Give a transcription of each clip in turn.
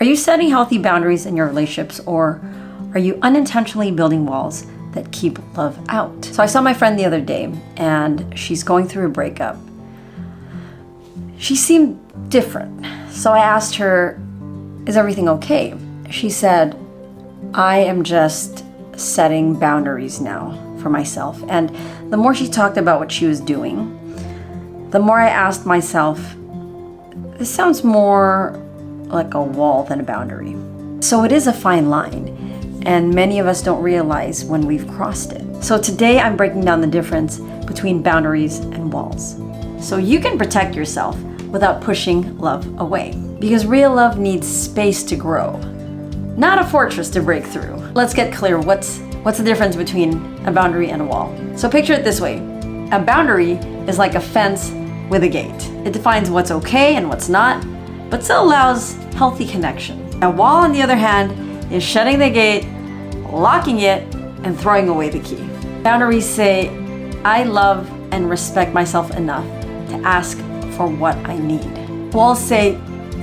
Are you setting healthy boundaries in your relationships, or are you unintentionally building walls that keep love out? So I saw my friend the other day, and she's going through a breakup. She seemed different. So I asked her, is everything okay? She said, I am just setting boundaries now for myself. And the more she talked about what she was doing, the more I asked myself, this sounds more like a wall than a boundary. So it is a fine line, and many of us don't realize when we've crossed it. So today I'm breaking down the difference between boundaries and walls, so you can protect yourself without pushing love away. Because real love needs space to grow, not a fortress to break through. Let's get clear, what's the difference between a boundary and a wall? So picture it this way. A boundary is like a fence with a gate. It defines what's okay and what's not, but still allows healthy connection. A wall, on the other hand, is shutting the gate, locking it, and throwing away the key. Boundaries say, I love and respect myself enough to ask for what I need. Walls say,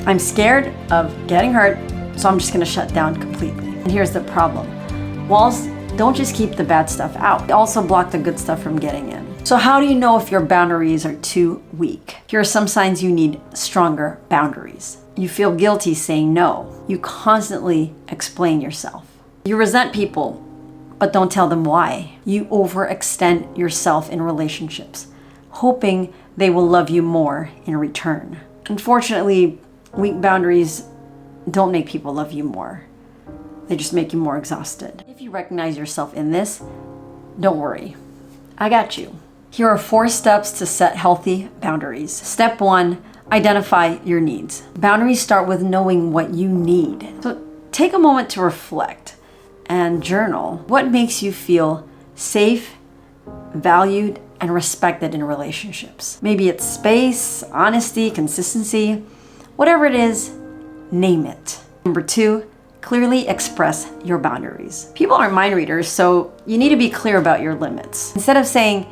I'm scared of getting hurt, so I'm just gonna shut down completely. And here's the problem. Walls don't just keep the bad stuff out, they also block the good stuff from getting in. So how do you know if your boundaries are too weak? Here are some signs you need stronger boundaries. You feel guilty saying no. You constantly explain yourself. You resent people, but don't tell them why. You overextend yourself in relationships, hoping they will love you more in return. Unfortunately, weak boundaries don't make people love you more. They just make you more exhausted. If you recognize yourself in this, don't worry. I got you. Here are 4 steps to set healthy boundaries. Step 1, identify your needs. Boundaries start with knowing what you need. So take a moment to reflect and journal. What makes you feel safe, valued, and respected in relationships? Maybe it's space, honesty, consistency. Whatever it is, name it. Number 2, clearly express your boundaries. People aren't mind readers, so you need to be clear about your limits. Instead of saying,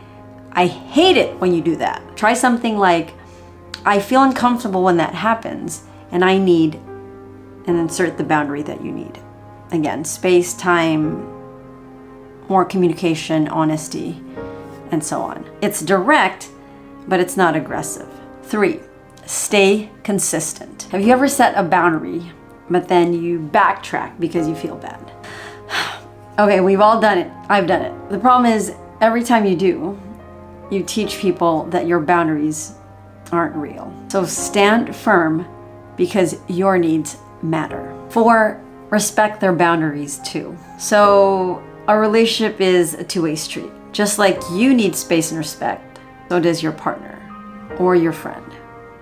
I hate it when you do that, try something like, I feel uncomfortable when that happens, and I need, and insert the boundary that you need. Again, space, time, more communication, honesty, and so on. It's direct, but it's not aggressive. 3, stay consistent. Have you ever set a boundary, but then you backtrack because you feel bad? Okay, we've all done it. I've done it. The problem is, every time you do, you teach people that your boundaries aren't real. So stand firm because your needs matter. 4, respect their boundaries too. So a relationship is a two-way street. Just like you need space and respect, so does your partner or your friend.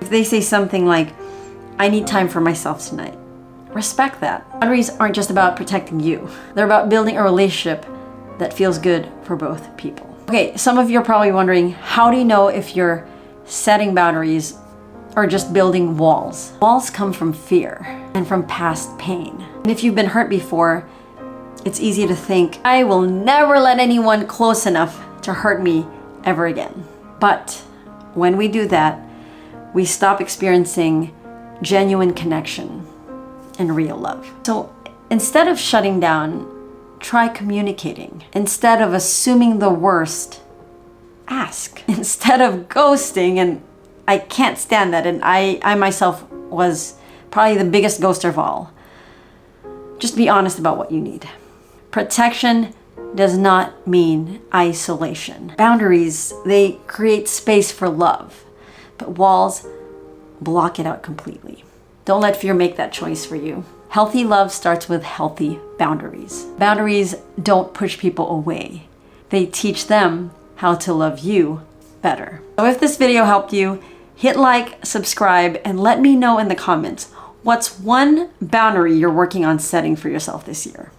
If they say something like, I need time for myself tonight, respect that. Boundaries aren't just about protecting you. They're about building a relationship that feels good for both people. Okay, some of you are probably wondering, how do you know if you're setting boundaries or just building walls? Walls come from fear and from past pain. And if you've been hurt before, it's easy to think, I will never let anyone close enough to hurt me ever again. But when we do that, we stop experiencing genuine connection and real love. So instead of shutting down, try communicating. Instead of assuming the worst, ask. Instead of ghosting, and I can't stand that, and I myself was probably the biggest ghoster of all, just be honest about what you need. Protection does not mean isolation. Boundaries, they create space for love, but walls block it out completely. Don't let fear make that choice for you. Healthy love starts with healthy boundaries. Boundaries don't push people away. They teach them how to love you better. So if this video helped you, hit like, subscribe, and let me know in the comments, what's one boundary you're working on setting for yourself this year?